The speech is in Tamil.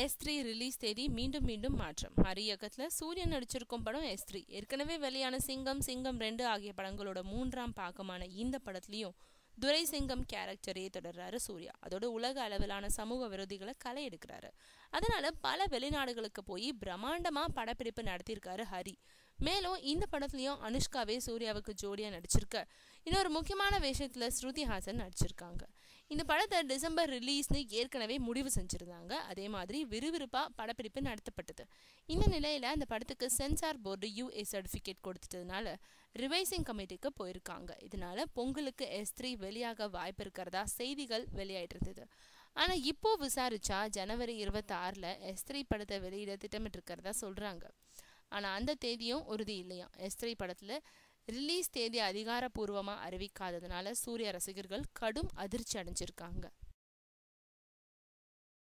S3 ரிலீஸ் தேதி மீண்டும் மாற்றம். ஹரி இயக்கத்துல சூர்யா நடிச்சிருக்கும் படம் S3. ஏற்கனவே வெளியான சிங்கம் 2 ஆகிய படங்களோட 3ஆம் பாகமான இந்த படத்துலயும் துரை சிங்கம் கேரக்டரையே தொடர்றாரு சூர்யா. அதோட உலக அளவிலான சமூக விரோதிகளை களை எடுக்கிறாரு. அதனால பல வெளிநாடுகளுக்கு போய் பிரம்மாண்டமா படப்பிடிப்பு நடத்தியிருக்காரு ஹரி. மேலும் இந்த படத்துலயும் அனுஷ்காவே சூர்யாவுக்கு ஜோடியா நடிச்சிருக்க. இன்னொரு முக்கியமான விஷயத்துல ஸ்ருதி ஹாசன் நடிச்சிருக்காங்க. இந்த படத்தை டிசம்பர் ரிலீஸ்னு ஏற்கனவே முடிவு செஞ்சிருந்தாங்க. அதே மாதிரி விறுவிறுப்பா படப்பிடிப்பு நடத்தப்பட்டது. இந்த நிலையில அந்த படத்துக்கு சென்சார் போர்டு UA சர்டிபிகேட் கொடுத்ததுனால ரிவைசிங் கமிட்டிக்கு போயிருக்காங்க. இதனால பொங்கலுக்கு S3 வெளியாக வாய்ப்பு இருக்கிறதா செய்திகள் வெளியாயிட்டு இருந்தது. ஆனா இப்போ விசாரிச்சா ஜனவரி 26ல S3 படத்தை வெளியிட திட்டமிட்டு இருக்கிறதா சொல்றாங்க. ஆனா அந்த தேதியும் உறுதி இல்லையா. S3 படத்துல ரிலீஸ் தேதி அதிகாரப்பூர்வமா அறிவிக்காததுனால சூர்யா ரசிகர்கள் கடும் அதிர்ச்சி அடைஞ்சிருக்காங்க.